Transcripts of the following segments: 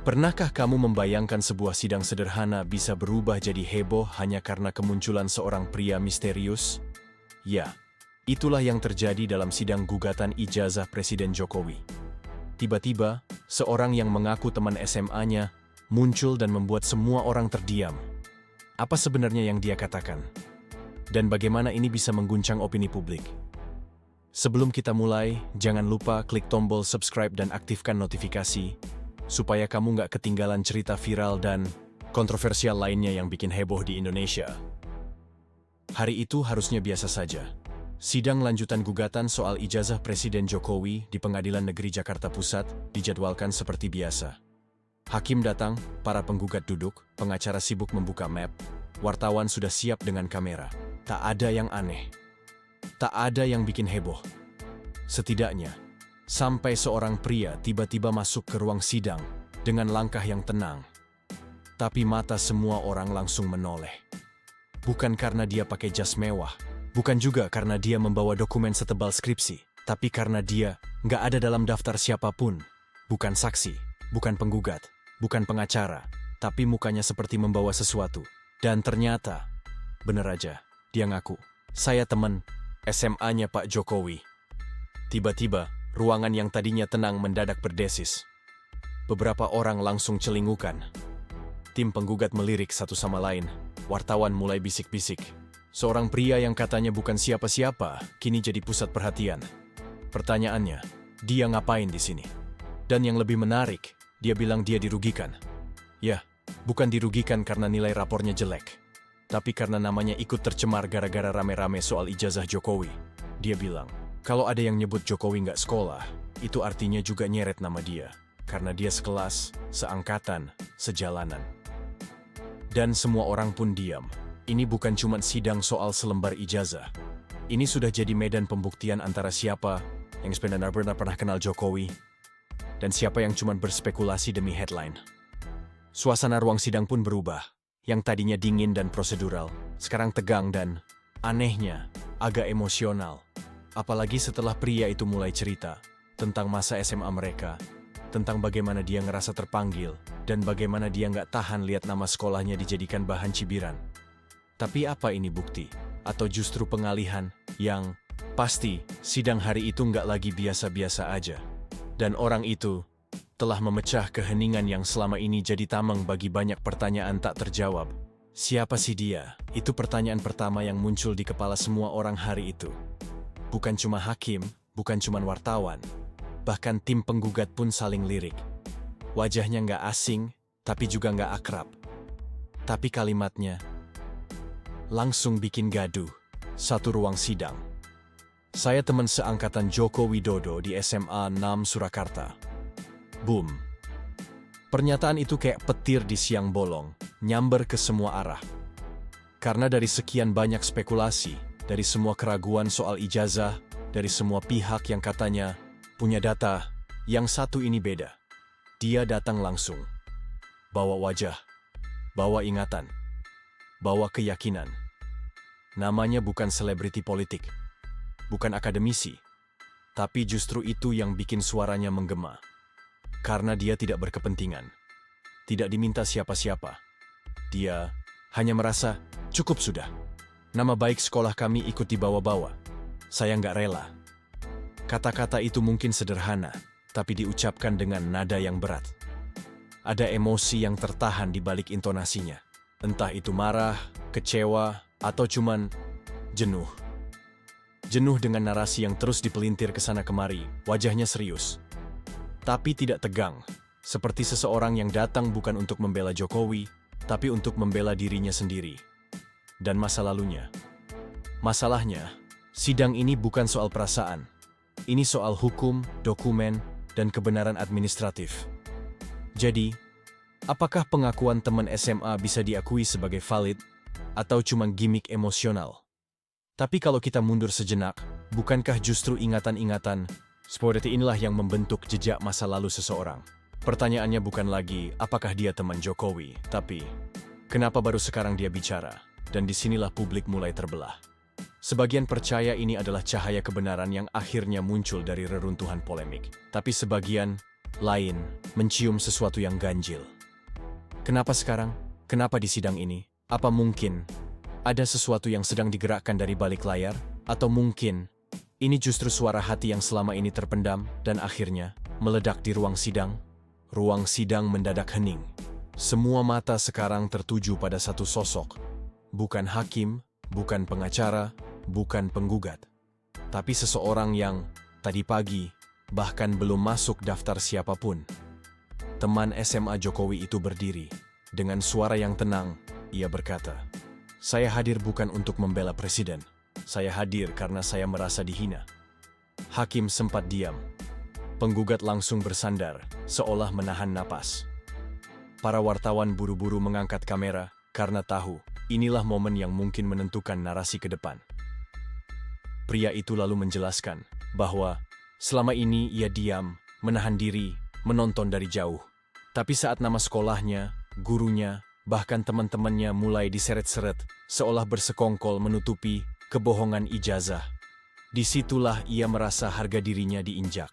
Pernahkah kamu membayangkan sebuah sidang sederhana bisa berubah jadi heboh hanya karena kemunculan seorang pria misterius? Ya, itulah yang terjadi dalam sidang gugatan ijazah Presiden Jokowi. Tiba-tiba, seorang yang mengaku teman SMA-nya muncul dan membuat semua orang terdiam. Apa sebenarnya yang dia katakan? Dan bagaimana ini bisa mengguncang opini publik? Sebelum kita mulai, jangan lupa klik tombol subscribe dan aktifkan notifikasi, supaya kamu nggak ketinggalan cerita viral dan kontroversial lainnya yang bikin heboh di Indonesia. Hari itu harusnya biasa saja. Sidang lanjutan gugatan soal ijazah Presiden Jokowi di Pengadilan Negeri Jakarta Pusat dijadwalkan seperti biasa. Hakim datang, para penggugat duduk, pengacara sibuk membuka map, wartawan sudah siap dengan kamera. Tak ada yang aneh. Tak ada yang bikin heboh. Setidaknya, sampai seorang pria tiba-tiba masuk ke ruang sidang dengan langkah yang tenang. Tapi mata semua orang langsung menoleh. Bukan karena dia pakai jas mewah, bukan juga karena dia membawa dokumen setebal skripsi, tapi karena dia nggak ada dalam daftar siapapun. Bukan saksi, bukan penggugat, bukan pengacara, tapi mukanya seperti membawa sesuatu. Dan ternyata, bener aja, dia ngaku, saya teman SMA-nya Pak Jokowi. Tiba-tiba, ruangan yang tadinya tenang mendadak berdesis. Beberapa orang langsung celingukan. Tim penggugat melirik satu sama lain. Wartawan mulai bisik-bisik. Seorang pria yang katanya bukan siapa-siapa, kini jadi pusat perhatian. Pertanyaannya, dia ngapain di sini? Dan yang lebih menarik, dia bilang dia dirugikan. Ya, bukan dirugikan karena nilai rapornya jelek, tapi karena namanya ikut tercemar gara-gara rame-rame soal ijazah Jokowi. Dia bilang, kalau ada yang nyebut Jokowi nggak sekolah, itu artinya juga nyeret nama dia. Karena dia sekelas, seangkatan, sejalanan. Dan semua orang pun diam. Ini bukan cuma sidang soal selembar ijazah. Ini sudah jadi medan pembuktian antara siapa yang sebenarnya pernah kenal Jokowi, dan siapa yang cuma berspekulasi demi headline. Suasana ruang sidang pun berubah. Yang tadinya dingin dan prosedural, sekarang tegang dan, anehnya, agak emosional. Apalagi setelah pria itu mulai cerita tentang masa SMA mereka, tentang bagaimana dia ngerasa terpanggil, dan bagaimana dia nggak tahan lihat nama sekolahnya dijadikan bahan cibiran. Tapi apa ini bukti? Atau justru pengalihan yang pasti sidang hari itu nggak lagi biasa-biasa aja. Dan orang itu telah memecah keheningan yang selama ini jadi tameng bagi banyak pertanyaan tak terjawab. Siapa sih dia? Itu pertanyaan pertama yang muncul di kepala semua orang hari itu. Bukan cuma hakim, bukan cuma wartawan. Bahkan tim penggugat pun saling lirik. Wajahnya nggak asing, tapi juga nggak akrab. Tapi kalimatnya langsung bikin gaduh. Satu ruang sidang. Saya teman seangkatan Joko Widodo di SMA 6 Surakarta. Boom. Pernyataan itu kayak petir di siang bolong, nyamber ke semua arah. Karena dari sekian banyak spekulasi, dari semua keraguan soal ijazah, dari semua pihak yang katanya punya data, yang satu ini beda. Dia datang langsung. Bawa wajah, bawa ingatan, bawa keyakinan. Namanya bukan selebriti politik, bukan akademisi, tapi justru itu yang bikin suaranya menggema. Karena dia tidak berkepentingan, tidak diminta siapa-siapa. Dia hanya merasa, cukup sudah. Nama baik sekolah kami ikut dibawa-bawa. Saya nggak rela. Kata-kata itu mungkin sederhana, tapi diucapkan dengan nada yang berat. Ada emosi yang tertahan di balik intonasinya. Entah itu marah, kecewa, atau cuman jenuh. Jenuh dengan narasi yang terus dipelintir ke sana kemari, wajahnya serius. Tapi tidak tegang, seperti seseorang yang datang bukan untuk membela Jokowi, tapi untuk membela dirinya sendiri dan masa lalunya. Masalahnya, sidang ini bukan soal perasaan. Ini soal hukum, dokumen, dan kebenaran administratif. Jadi, apakah pengakuan teman SMA bisa diakui sebagai valid atau cuma gimmick emosional? Tapi kalau kita mundur sejenak, bukankah justru ingatan-ingatan seperti inilah yang membentuk jejak masa lalu seseorang? Pertanyaannya bukan lagi apakah dia teman Jokowi, tapi kenapa baru sekarang dia bicara? Dan disinilah publik mulai terbelah. Sebagian percaya ini adalah cahaya kebenaran yang akhirnya muncul dari reruntuhan polemik. Tapi sebagian lain, mencium sesuatu yang ganjil. Kenapa sekarang? Kenapa di sidang ini? Apa mungkin ada sesuatu yang sedang digerakkan dari balik layar? Atau mungkin ini justru suara hati yang selama ini terpendam dan akhirnya meledak di ruang sidang? Ruang sidang mendadak hening. Semua mata sekarang tertuju pada satu sosok. Bukan hakim, bukan pengacara, bukan penggugat. Tapi seseorang yang tadi pagi bahkan belum masuk daftar siapapun. Teman SMA Jokowi itu berdiri. Dengan suara yang tenang, ia berkata, "Saya hadir bukan untuk membela presiden. Saya hadir karena saya merasa dihina." Hakim sempat diam. Penggugat langsung bersandar, seolah menahan napas. Para wartawan buru-buru mengangkat kamera karena tahu inilah momen yang mungkin menentukan narasi ke depan. Pria itu lalu menjelaskan bahwa selama ini ia diam, menahan diri, menonton dari jauh. Tapi saat nama sekolahnya, gurunya, bahkan teman-temannya mulai diseret-seret, seolah bersekongkol menutupi kebohongan ijazah. Disitulah ia merasa harga dirinya diinjak.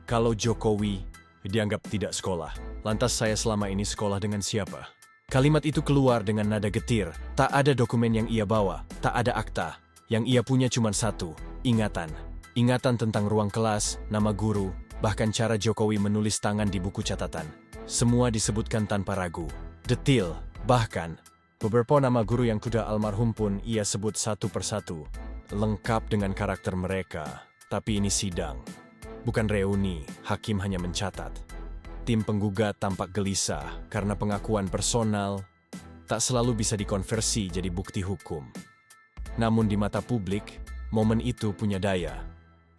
Kalau Jokowi dianggap tidak sekolah, lantas saya selama ini sekolah dengan siapa? Kalimat itu keluar dengan nada getir. Tak ada dokumen yang ia bawa, tak ada akta. Yang ia punya cuma satu, ingatan. Ingatan tentang ruang kelas, nama guru, bahkan cara Jokowi menulis tangan di buku catatan. Semua disebutkan tanpa ragu. Detil, bahkan beberapa nama guru yang sudah almarhum pun ia sebut satu persatu. Lengkap dengan karakter mereka. Tapi ini sidang. Bukan reuni, hakim hanya mencatat. Tim penggugat tampak gelisah karena pengakuan personal tak selalu bisa dikonversi jadi bukti hukum. Namun di mata publik, momen itu punya daya.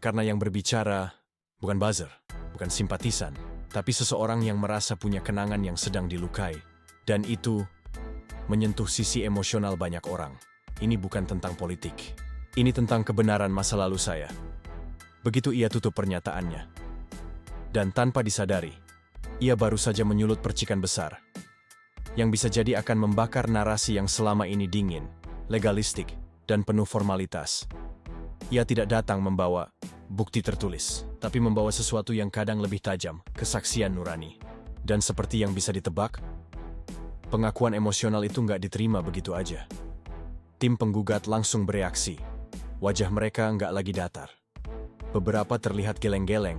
Karena yang berbicara bukan buzzer, bukan simpatisan, tapi seseorang yang merasa punya kenangan yang sedang dilukai. Dan itu menyentuh sisi emosional banyak orang. Ini bukan tentang politik. Ini tentang kebenaran masa lalu saya. Begitu ia tutup pernyataannya. Dan tanpa disadari, ia baru saja menyulut percikan besar. Yang bisa jadi akan membakar narasi yang selama ini dingin, legalistik, dan penuh formalitas. Ia tidak datang membawa bukti tertulis, tapi membawa sesuatu yang kadang lebih tajam, kesaksian nurani. Dan seperti yang bisa ditebak, pengakuan emosional itu nggak diterima begitu aja. Tim penggugat langsung bereaksi. Wajah mereka nggak lagi datar. Beberapa terlihat geleng-geleng.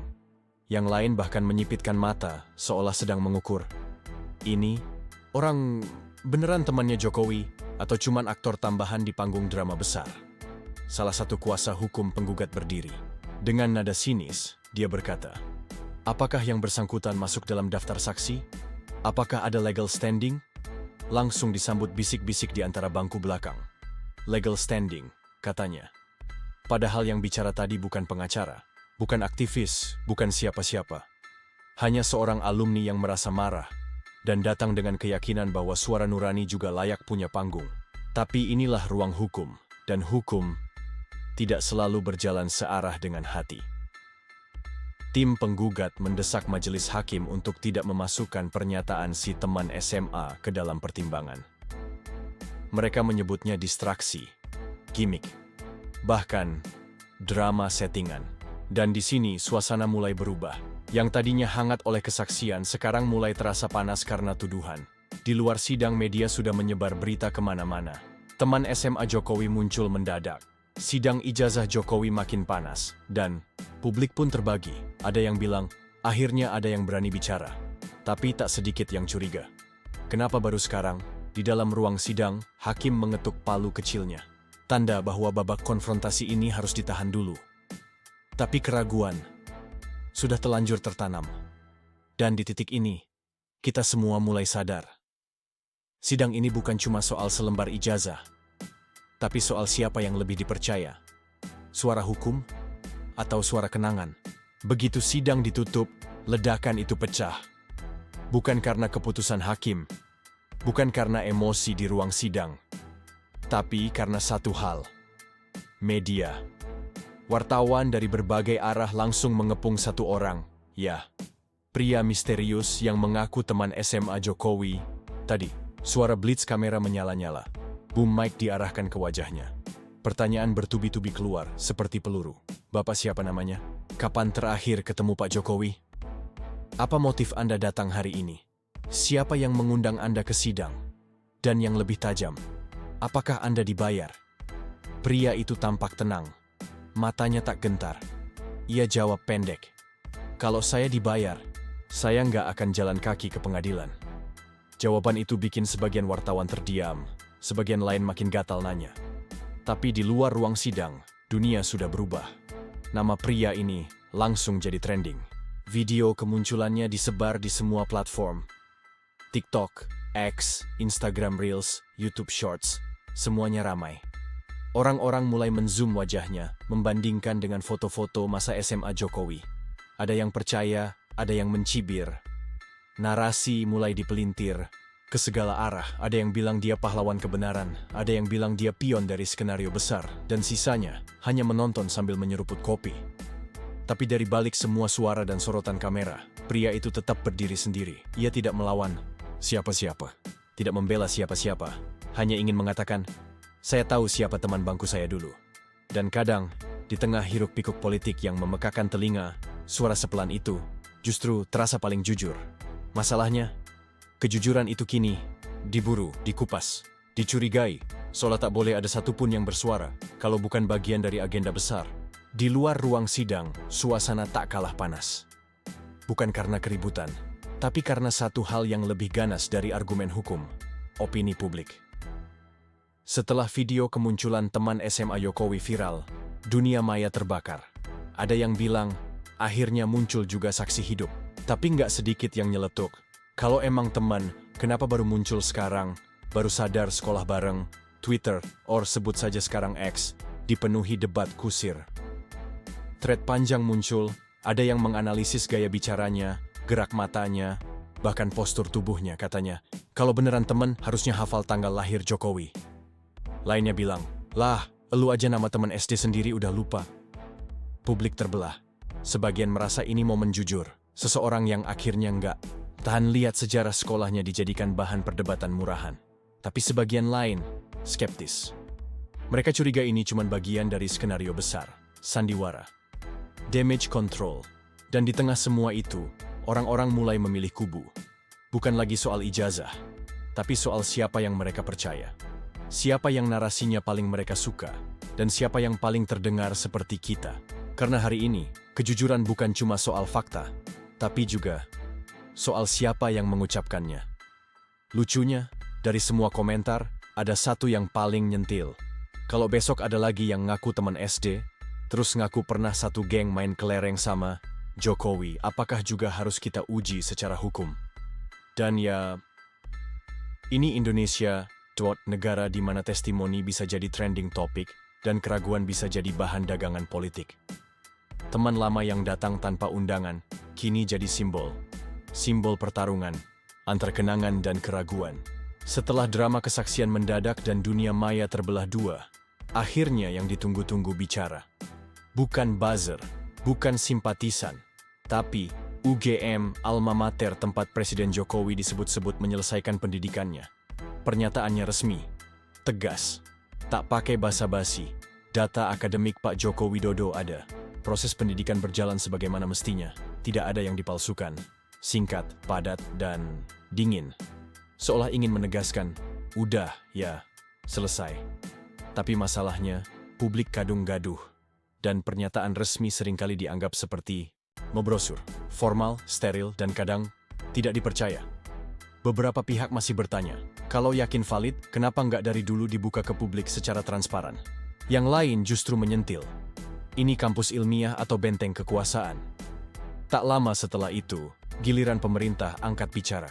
Yang lain bahkan menyipitkan mata, seolah sedang mengukur. Ini, orang beneran temannya Jokowi, atau cuman aktor tambahan di panggung drama besar? Salah satu kuasa hukum penggugat berdiri. Dengan nada sinis, dia berkata, "Apakah yang bersangkutan masuk dalam daftar saksi? Apakah ada legal standing?" Langsung disambut bisik-bisik di antara bangku belakang. "Legal standing," katanya. Padahal yang bicara tadi bukan pengacara, bukan aktivis, bukan siapa-siapa. Hanya seorang alumni yang merasa marah dan datang dengan keyakinan bahwa suara nurani juga layak punya panggung. Tapi inilah ruang hukum, dan hukum tidak selalu berjalan searah dengan hati. Tim penggugat mendesak majelis hakim untuk tidak memasukkan pernyataan si teman SMA ke dalam pertimbangan. Mereka menyebutnya distraksi, gimmick, bahkan drama settingan. Dan di sini suasana mulai berubah. Yang tadinya hangat oleh kesaksian sekarang mulai terasa panas karena tuduhan. Di luar sidang media sudah menyebar berita kemana-mana. Teman SMA Jokowi muncul mendadak. Sidang ijazah Jokowi makin panas. Dan publik pun terbagi. Ada yang bilang, akhirnya ada yang berani bicara. Tapi tak sedikit yang curiga. Kenapa baru sekarang? Di dalam ruang sidang, hakim mengetuk palu kecilnya. Tanda bahwa babak konfrontasi ini harus ditahan dulu. Tapi keraguan sudah telanjur tertanam. Dan di titik ini, kita semua mulai sadar. Sidang ini bukan cuma soal selembar ijazah, tapi soal siapa yang lebih dipercaya. Suara hukum atau suara kenangan. Begitu sidang ditutup, ledakan itu pecah. Bukan karena keputusan hakim, bukan karena emosi di ruang sidang, tapi karena satu hal. Media. Wartawan dari berbagai arah langsung mengepung satu orang. Ya, pria misterius yang mengaku teman SMA Jokowi. Tadi, suara blitz kamera menyala-nyala. Boom mic diarahkan ke wajahnya. Pertanyaan bertubi-tubi keluar, seperti peluru. "Bapak siapa namanya? Kapan terakhir ketemu Pak Jokowi? Apa motif Anda datang hari ini? Siapa yang mengundang Anda ke sidang? Dan yang lebih tajam, apakah Anda dibayar? Pria itu tampak tenang. Matanya tak gentar. Ia jawab pendek. Kalau saya dibayar, saya nggak akan jalan kaki ke pengadilan. Jawaban itu bikin sebagian wartawan terdiam, sebagian lain makin gatal nanya. Tapi di luar ruang sidang, dunia sudah berubah. Nama pria ini langsung jadi trending. Video kemunculannya disebar di semua platform. TikTok, X, Instagram Reels, YouTube Shorts, semuanya ramai. Orang-orang mulai menzoom wajahnya, membandingkan dengan foto-foto masa SMA Jokowi. Ada yang percaya, ada yang mencibir. Narasi mulai dipelintir ke segala arah. Ada yang bilang dia pahlawan kebenaran, ada yang bilang dia pion dari skenario besar, dan sisanya hanya menonton sambil menyeruput kopi. Tapi dari balik semua suara dan sorotan kamera, pria itu tetap berdiri sendiri. Ia tidak melawan siapa-siapa, tidak membela siapa-siapa, hanya ingin mengatakan, saya tahu siapa teman bangku saya dulu. Dan kadang, di tengah hiruk-pikuk politik yang memekakan telinga, suara sepelan itu justru terasa paling jujur. Masalahnya, kejujuran itu kini diburu, dikupas, dicurigai, seolah tak boleh ada satupun yang bersuara kalau bukan bagian dari agenda besar. Di luar ruang sidang, suasana tak kalah panas. Bukan karena keributan, tapi karena satu hal yang lebih ganas dari argumen hukum, opini publik. Setelah video kemunculan teman SMA Jokowi viral, dunia maya terbakar. Ada yang bilang, akhirnya muncul juga saksi hidup. Tapi nggak sedikit yang nyeletuk. Kalau emang teman, kenapa baru muncul sekarang? Baru sadar sekolah bareng, Twitter, or sebut saja sekarang X, dipenuhi debat kusir. Thread panjang muncul, ada yang menganalisis gaya bicaranya, gerak matanya, bahkan postur tubuhnya katanya. Kalau beneran temen, harusnya hafal tanggal lahir Jokowi. Lainnya bilang, lah, elu aja nama temen SD sendiri udah lupa. Publik terbelah. Sebagian merasa ini momen jujur. Seseorang yang akhirnya enggak tahan lihat sejarah sekolahnya dijadikan bahan perdebatan murahan. Tapi sebagian lain, skeptis. Mereka curiga ini cuma bagian dari skenario besar, sandiwara, damage control. Dan di tengah semua itu, orang-orang mulai memilih kubu. Bukan lagi soal ijazah, tapi soal siapa yang mereka percaya. Siapa yang narasinya paling mereka suka, dan siapa yang paling terdengar seperti kita. Karena hari ini, kejujuran bukan cuma soal fakta, tapi juga soal siapa yang mengucapkannya. Lucunya, dari semua komentar, ada satu yang paling nyentil. Kalau besok ada lagi yang ngaku teman SD, terus ngaku pernah satu geng main kelereng sama Jokowi, apakah juga harus kita uji secara hukum? Dan ya, ini Indonesia, negara di mana testimoni bisa jadi trending topik dan keraguan bisa jadi bahan dagangan politik. Teman lama yang datang tanpa undangan, kini jadi simbol. Simbol pertarungan, antar kenangan dan keraguan. Setelah drama kesaksian mendadak dan dunia maya terbelah dua, akhirnya yang ditunggu-tunggu bicara. Bukan buzzer, bukan simpatisan, tapi UGM, alma mater tempat Presiden Jokowi disebut-sebut menyelesaikan pendidikannya. Pernyataannya resmi, tegas, tak pakai basa-basi. Data akademik Pak Joko Widodo ada. Proses pendidikan berjalan sebagaimana mestinya. Tidak ada yang dipalsukan. Singkat, padat, dan dingin. Seolah ingin menegaskan, udah, ya, selesai. Tapi masalahnya, publik kadung gaduh. Dan pernyataan resmi seringkali dianggap seperti membrosur, formal, steril, dan kadang tidak dipercaya. Beberapa pihak masih bertanya, kalau yakin valid, kenapa nggak dari dulu dibuka ke publik secara transparan? Yang lain justru menyentil. Ini kampus ilmiah atau benteng kekuasaan? Tak lama setelah itu, giliran pemerintah angkat bicara.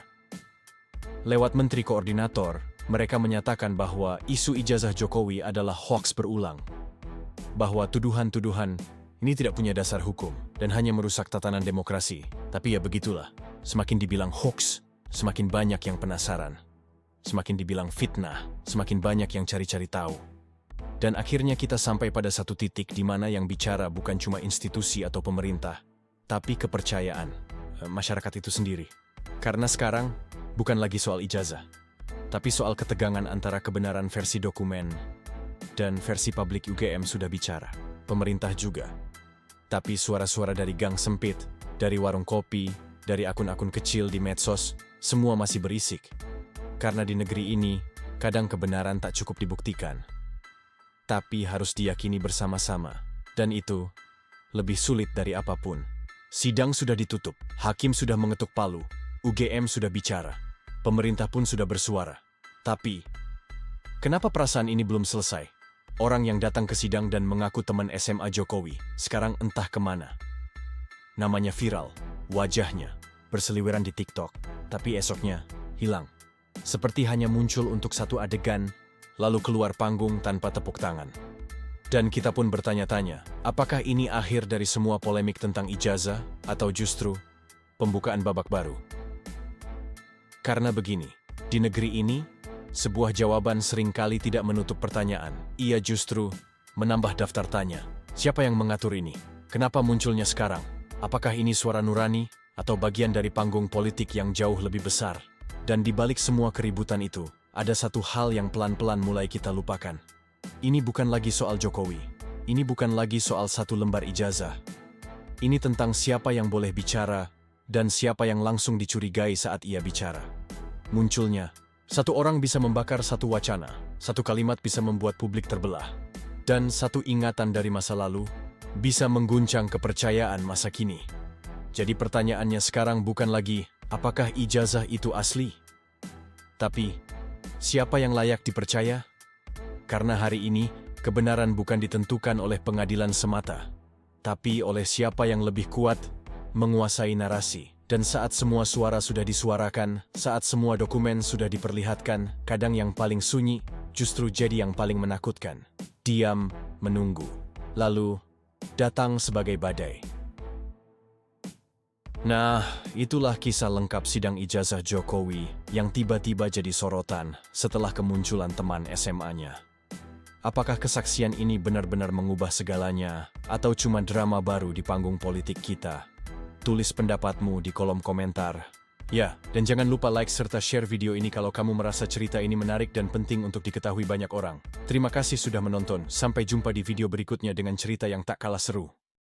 Lewat Menteri Koordinator, mereka menyatakan bahwa isu ijazah Jokowi adalah hoaks berulang. Bahwa tuduhan-tuduhan ini tidak punya dasar hukum dan hanya merusak tatanan demokrasi. Tapi ya begitulah, semakin dibilang hoaks, semakin banyak yang penasaran. Semakin dibilang fitnah, semakin banyak yang cari-cari tahu. Dan akhirnya kita sampai pada satu titik di mana yang bicara bukan cuma institusi atau pemerintah, tapi kepercayaan masyarakat itu sendiri. Karena sekarang bukan lagi soal ijazah, tapi soal ketegangan antara kebenaran versi dokumen dan versi publik. UGM sudah bicara, pemerintah juga. Tapi suara-suara dari gang sempit, dari warung kopi, dari akun-akun kecil di medsos, semua masih berisik. Karena di negeri ini, kadang kebenaran tak cukup dibuktikan. Tapi harus diyakini bersama-sama. Dan itu lebih sulit dari apapun. Sidang sudah ditutup, hakim sudah mengetuk palu, UGM sudah bicara, pemerintah pun sudah bersuara. Tapi, kenapa perasaan ini belum selesai? Orang yang datang ke sidang dan mengaku teman SMA Jokowi, sekarang entah kemana. Namanya viral, wajahnya berseliweran di TikTok, tapi esoknya hilang. Seperti hanya muncul untuk satu adegan, lalu keluar panggung tanpa tepuk tangan. Dan kita pun bertanya-tanya, apakah ini akhir dari semua polemik tentang ijazah, atau justru pembukaan babak baru? Karena begini, di negeri ini, sebuah jawaban seringkali tidak menutup pertanyaan. Ia justru menambah daftar tanya. Siapa yang mengatur ini? Kenapa munculnya sekarang? Apakah ini suara nurani, atau bagian dari panggung politik yang jauh lebih besar? Dan di balik semua keributan itu, ada satu hal yang pelan-pelan mulai kita lupakan. Ini bukan lagi soal Jokowi. Ini bukan lagi soal satu lembar ijazah. Ini tentang siapa yang boleh bicara, dan siapa yang langsung dicurigai saat ia bicara. Munculnya, satu orang bisa membakar satu wacana, satu kalimat bisa membuat publik terbelah, dan satu ingatan dari masa lalu bisa mengguncang kepercayaan masa kini. Jadi pertanyaannya sekarang bukan lagi, apakah ijazah itu asli? Tapi, siapa yang layak dipercaya? Karena hari ini, kebenaran bukan ditentukan oleh pengadilan semata, tapi oleh siapa yang lebih kuat menguasai narasi. Dan saat semua suara sudah disuarakan, saat semua dokumen sudah diperlihatkan, kadang yang paling sunyi justru jadi yang paling menakutkan. Diam, menunggu. Lalu, datang sebagai badai. Nah, itulah kisah lengkap sidang ijazah Jokowi yang tiba-tiba jadi sorotan setelah kemunculan teman SMA-nya. Apakah kesaksian ini benar-benar mengubah segalanya, atau cuma drama baru di panggung politik kita? Tulis pendapatmu di kolom komentar. Ya, dan jangan lupa like serta share video ini kalau kamu merasa cerita ini menarik dan penting untuk diketahui banyak orang. Terima kasih sudah menonton, sampai jumpa di video berikutnya dengan cerita yang tak kalah seru.